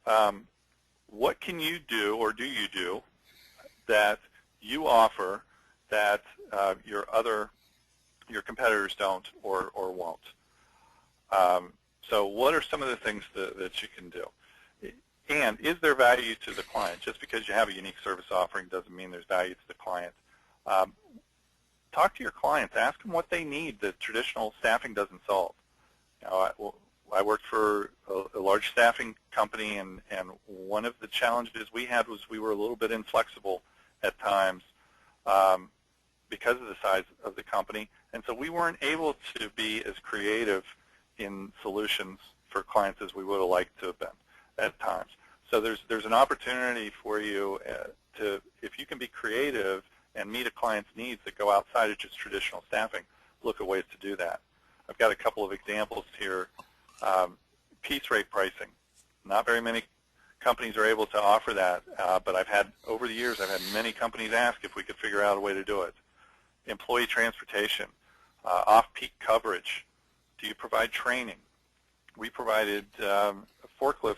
what can you do, or do you do, that you offer that your competitors don't or won't? So what are some of the things that you can do? And is there value to the client? Just because you have a unique service offering doesn't mean there's value to the client. Talk to your clients. Ask them what they need that traditional staffing doesn't solve. I worked for a large staffing company, and one of the challenges we had was we were a little bit inflexible at times because of the size of the company, and so we weren't able to be as creative in solutions for clients as we would have liked to have been at times. So there's an opportunity for you if you can be creative and meet a client's needs that go outside of just traditional staffing, look at ways to do that. I've got a couple of examples here. Piece rate pricing. Not very many companies are able to offer that, but over the years, I've had many companies ask if we could figure out a way to do it. Employee transportation, off-peak coverage. Do you provide training? We provided forklift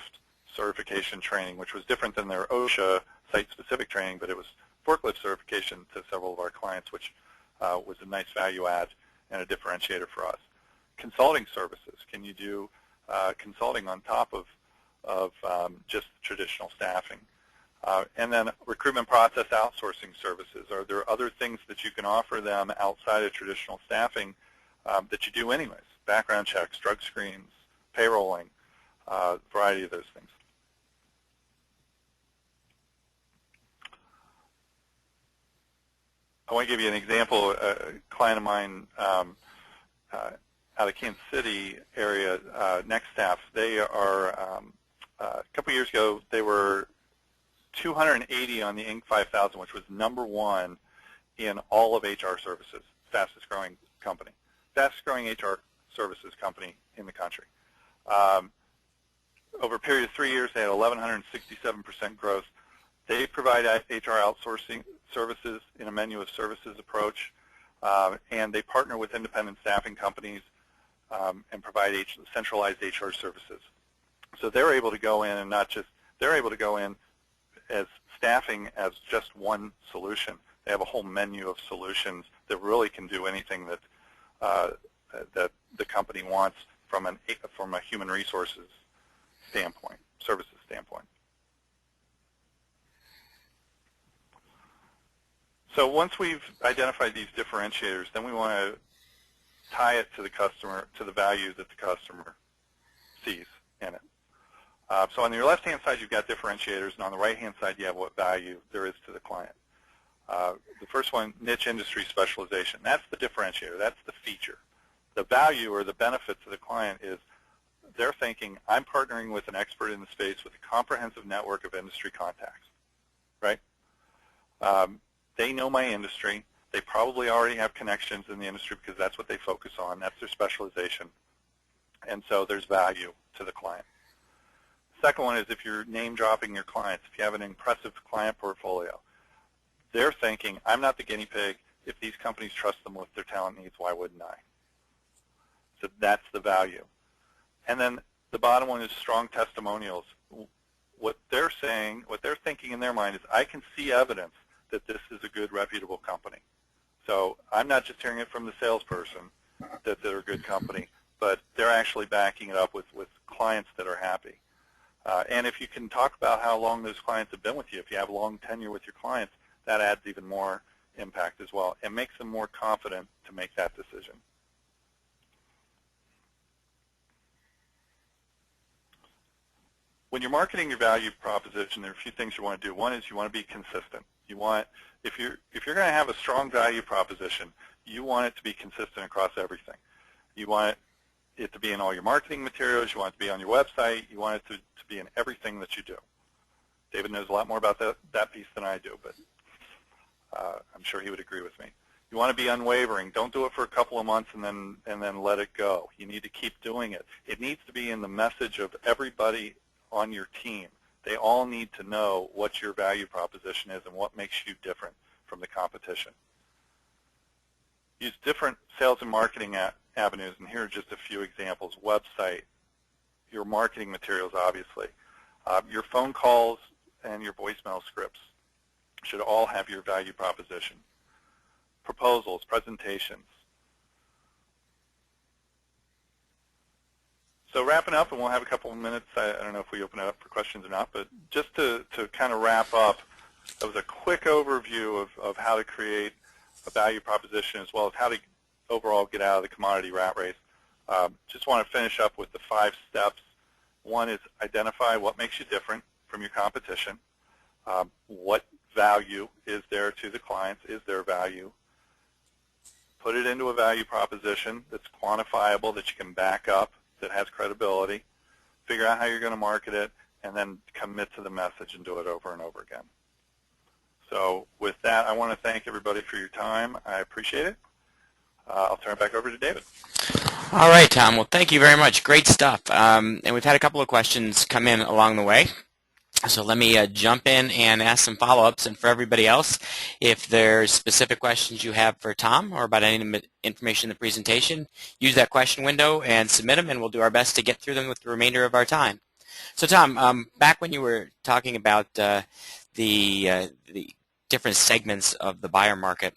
certification training, which was different than their OSHA site-specific training, but it was forklift certification to several of our clients, which was a nice value add and a differentiator for us. Consulting services. Can you do consulting on top of just traditional staffing? And then recruitment process outsourcing services. Are there other things that you can offer them outside of traditional staffing that you do anyways? Background checks, drug screens, payrolling, a variety of those things. I want to give you an example. A client of mine out of Kansas City area, NextStaff, they are, a couple years ago, they were 280 on the Inc. 5000, which was #1 in all of HR services, fastest growing company, fastest growing HR services company in the country. Over a period of 3 years, they had 1,167% growth. They provide HR outsourcing services in a menu of services approach, and they partner with independent staffing companies and provide centralized HR services. So they're able to go in and not just, they're able to go in as staffing as just one solution. They have a whole menu of solutions that really can do anything that that the company wants from a human resources standpoint, services standpoint. So once we've identified these differentiators, then we want to tie it to the customer, to the value that the customer sees in it. So on your left-hand side, you've got differentiators, and on the right-hand side, you have what value there is to the client. The first one, niche industry specialization. That's the differentiator. That's the feature. The value or the benefit to the client is they're thinking, I'm partnering with an expert in the space with a comprehensive network of industry contacts, right? They know my industry. They probably already have connections in the industry because that's what they focus on. That's their specialization. And so there's value to the client. Second one is if you're name-dropping your clients, if you have an impressive client portfolio, they're thinking, I'm not the guinea pig. If these companies trust them with their talent needs, why wouldn't I? So that's the value. And then the bottom one is strong testimonials. What they're saying, what they're thinking in their mind is, I can see evidence that this is a good, reputable company. So I'm not just hearing it from the salesperson that they're a good company, but they're actually backing it up with clients that are happy. And if you can talk about how long those clients have been with you, if you have long tenure with your clients, that adds even more impact as well and makes them more confident to make that decision. When you're marketing your value proposition, there are a few things you want to do. One is you want to be consistent. You want, if you're going to have a strong value proposition, you want it to be consistent across everything. You want it to be in all your marketing materials. You want it to be on your website. You want it to be in everything that you do. David knows a lot more about that piece than I do, but I'm sure he would agree with me. You want to be unwavering. Don't do it for a couple of months and then let it go. You need to keep doing it. It needs to be in the message of everybody on your team. They all need to know what your value proposition is and what makes you different from the competition. Use different sales and marketing avenues, and here are just a few examples. Website, your marketing materials, obviously. Your phone calls and your voicemail scripts should all have your value proposition. Proposals, presentations. So wrapping up, and we'll have a couple of minutes. I don't know if we open it up for questions or not, but just to kind of wrap up, that was a quick overview of how to create a value proposition as well as how to overall get out of the commodity rat race. Just want to finish up with the 5 steps. One is identify what makes you different from your competition. What value is there to the clients? Is there value? Put it into a value proposition that's quantifiable, that you can back up, that has credibility. Figure out how you're going to market it, and then commit to the message and do it over and over again. So with that, I want to thank everybody for your time. I appreciate it. I'll turn it back over to David. All right, Tom. Well, thank you very much. Great stuff. And we've had a couple of questions come in along the way. So let me jump in and ask some follow-ups. And for everybody else, if there's specific questions you have for Tom or about any information in the presentation, use that question window and submit them, and we'll do our best to get through them with the remainder of our time. So Tom, back when you were talking about the different segments of the buyer market,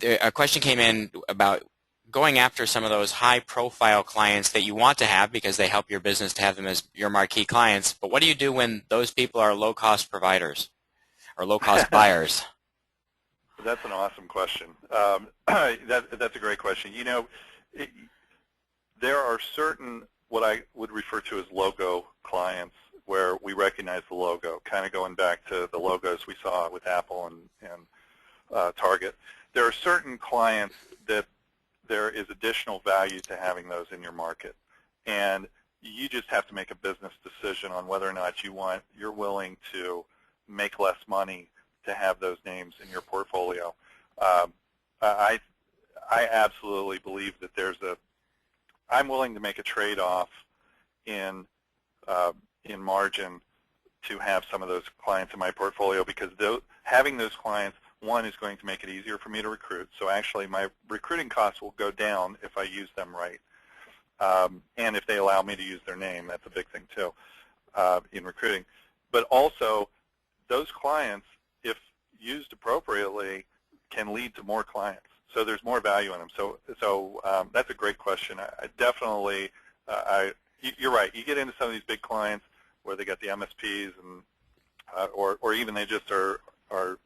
a question came in about going after some of those high-profile clients that you want to have because they help your business to have them as your marquee clients. But what do you do when those people are low-cost providers or low-cost buyers? That's an awesome question. That's a great question. You know, there are certain what I would refer to as logo clients, where we recognize the logo, kind of going back to the logos we saw with Apple and Target. There are certain clients that there is additional value to having those in your market, and you just have to make a business decision on whether or not you're willing to make less money to have those names in your portfolio. I absolutely believe that I'm willing to make a trade-off in margin to have some of those clients in my portfolio, because having those clients, one, is going to make it easier for me to recruit. So actually my recruiting costs will go down if I use them right. And if they allow me to use their name, that's a big thing too in recruiting. But also, those clients, if used appropriately, can lead to more clients. So there's more value in them. So that's a great question. I definitely, you're right. You get into some of these big clients where they got the MSPs, and or even they just are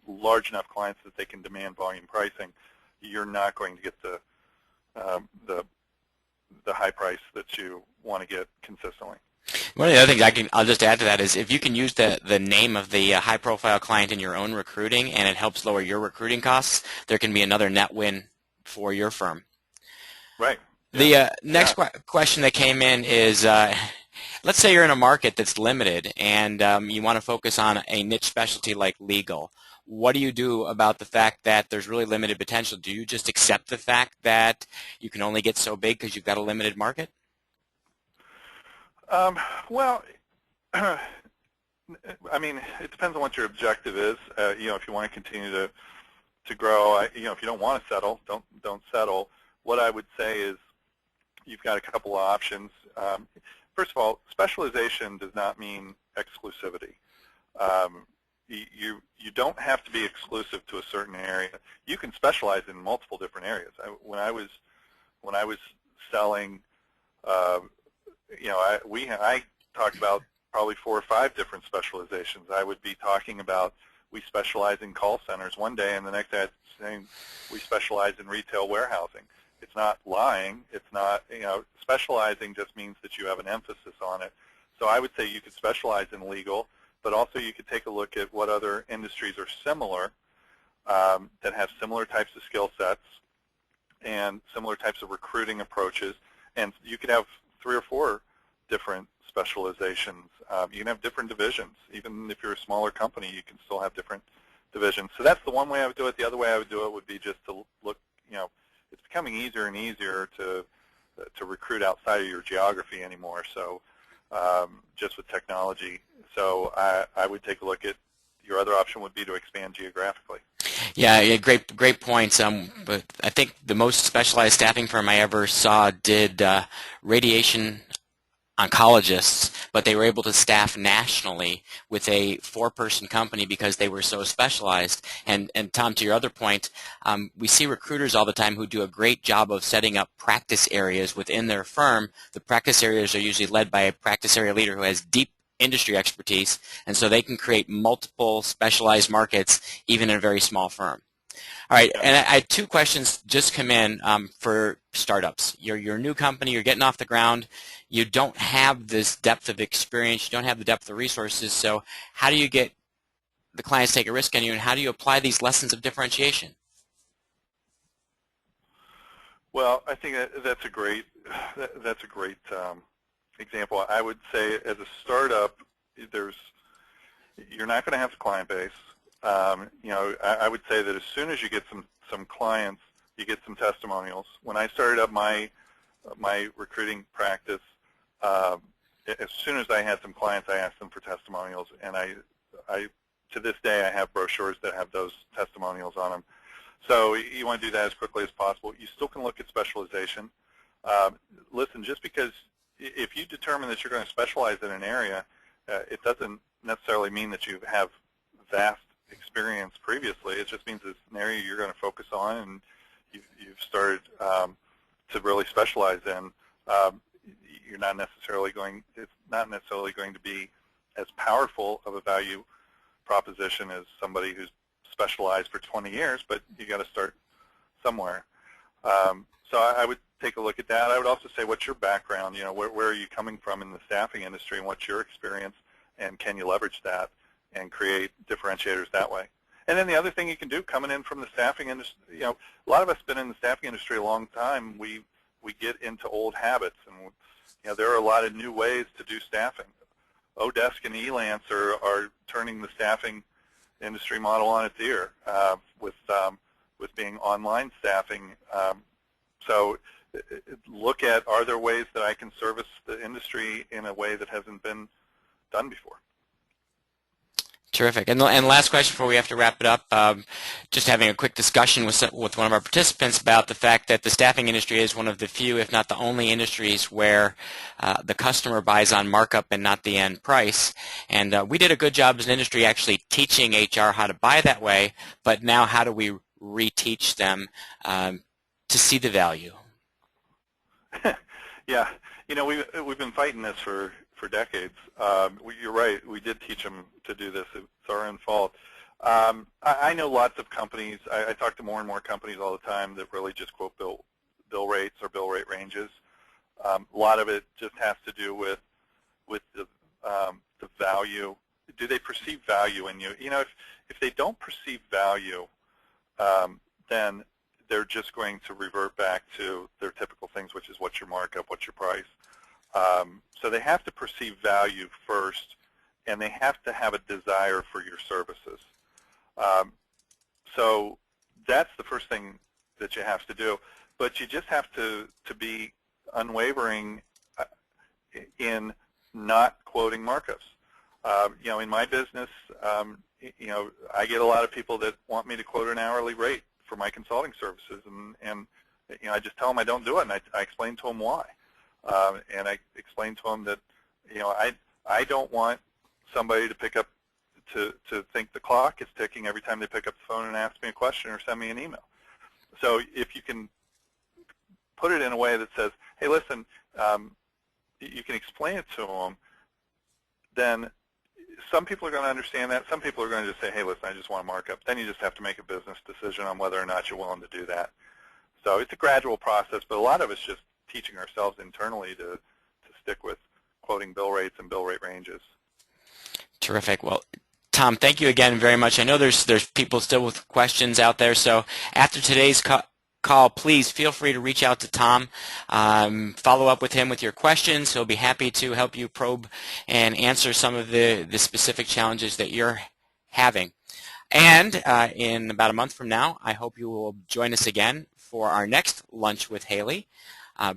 large enough clients that they can demand volume pricing. You're not going to get the high price that you want to get consistently. One of the other things I'll just add to that is, if you can use the name of the high-profile client in your own recruiting and it helps lower your recruiting costs, there can be another net win for your firm. Right. The next question that came in is, let's say you're in a market that's limited and you want to focus on a niche specialty like legal. What do you do about the fact that there's really limited potential? Do you just accept the fact that you can only get so big because you've got a limited market? Well, I mean, it depends on what your objective is. If you want to continue to grow, if you don't want to settle, don't settle. What I would say is you've got a couple of options. First of all, specialization does not mean exclusivity. You don't have to be exclusive to a certain area. You can specialize in multiple different areas. When I was selling, I talked about probably 4 or 5 different specializations. I would be talking about we specialize in call centers one day, and the next day I'd saying we specialize in retail warehousing. It's not lying. It's not, specializing just means that you have an emphasis on it. So I would say you could specialize in legal, but also you could take a look at what other industries are similar, that have similar types of skill sets and similar types of recruiting approaches, and you could have 3 or 4 different specializations. You can have different divisions. Even if you're a smaller company, you can still have different divisions. So that's the one way I would do it. The other way I would do it would be just to look, it's becoming easier and easier to recruit outside of your geography anymore, so just with technology. So I would take a look at, your other option would be to expand geographically. Yeah, great points. But I think the most specialized staffing firm I ever saw did radiation oncologists, but they were able to staff nationally with a 4-person company because they were so specialized. And Tom, to your other point, we see recruiters all the time who do a great job of setting up practice areas within their firm. The practice areas are usually led by a practice area leader who has deep industry expertise, and so they can create multiple specialized markets even in a very small firm. All right, and I had 2 questions just come in for startups. You're a new company, you're getting off the ground, you don't have this depth of experience, you don't have the depth of resources, so how do you get the clients to take a risk on you, and how do you apply these lessons of differentiation? Well, I think that's a great example. I would say as a startup, you're not going to have the client base. I would say that as soon as you get some clients, you get some testimonials. When I started up my recruiting practice, as soon as I had some clients, I asked them for testimonials, and I to this day I have brochures that have those testimonials on them. So you want to do that as quickly as possible. You still can look at specialization. Listen, just because if you determine that you're going to specialize in an area, it doesn't necessarily mean that you have vast experience previously. It just means it's an area you're going to focus on, and you've started to really specialize in. It's not necessarily going to be as powerful of a value proposition as somebody who's specialized for 20 years, but you got to start somewhere. So I would take a look at that. I would also say, what's your background? You know, where are you coming from in the staffing industry, and what's your experience, and can you leverage that and create differentiators that way? And then the other thing you can do, coming in from the staffing industry, you know, a lot of us been in the staffing industry a long time. We get into old habits, and you know, there are a lot of new ways to do staffing. Odesk and Elance are turning the staffing industry model on its ear with being online staffing. So look at, are there ways that I can service the industry in a way that hasn't been done before? Terrific. And last question before we have to wrap it up, just having a quick discussion with one of our participants about the fact that the staffing industry is one of the few, if not the only industries where the customer buys on markup and not the end price. And we did a good job as an industry actually teaching HR how to buy that way, but now how do we reteach them to see the value? Yeah, you know, we've been fighting this for decades. You're right. We did teach them to do this. It's our own fault. I know lots of companies. I talk to more and more companies all the time that really just quote bill rates or bill rate ranges. A lot of it just has to do with the value. Do they perceive value in you? You know, if they don't perceive value, then they're just going to revert back to their typical things, which is what's your markup, what's your price. So they have to perceive value first, and they have to have a desire for your services. So that's the first thing that you have to do. But you just have to be unwavering in not quoting markups. You know, in my business, you know, I get a lot of people that want me to quote an hourly rate for my consulting services, and you know, I just tell them I don't do it, and I explain to them why. And I explain to them that, you know, I don't want somebody to pick up to think the clock is ticking every time they pick up the phone and ask me a question or send me an email. So if you can put it in a way that says, hey, listen, you can explain it to them, then some people are going to understand that. Some people are going to just say, hey, listen, I just want a markup. Then you just have to make a business decision on whether or not you're willing to do that. So it's a gradual process, but a lot of it's just teaching ourselves internally to stick with quoting bill rates and bill rate ranges. Terrific. Well, Tom, thank you again very much. I know there's people still with questions out there, so after today's call, please feel free to reach out to Tom. Follow up with him with your questions. He'll be happy to help you probe and answer some of the specific challenges that you're having. And in about a month from now, I hope you will join us again for our next Lunch with Haley.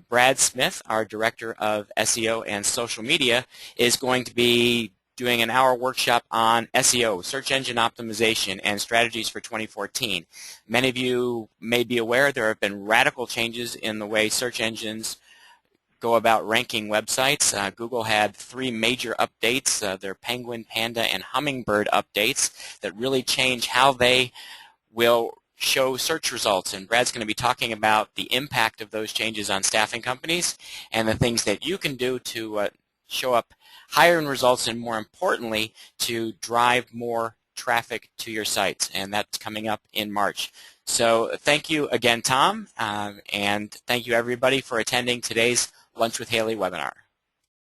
Brad Smith, our Director of SEO and Social Media, is going to be doing an hour workshop on SEO, search engine optimization, and strategies for 2014. Many of you may be aware there have been radical changes in the way search engines go about ranking websites. Google had 3 major updates, their Penguin, Panda, and Hummingbird updates that really change how they will show search results, and Brad's going to be talking about the impact of those changes on staffing companies and the things that you can do to show up higher in results, and more importantly, to drive more traffic to your sites, and that's coming up in March. So thank you again, Tom, and thank you everybody for attending today's Lunch with Haley webinar.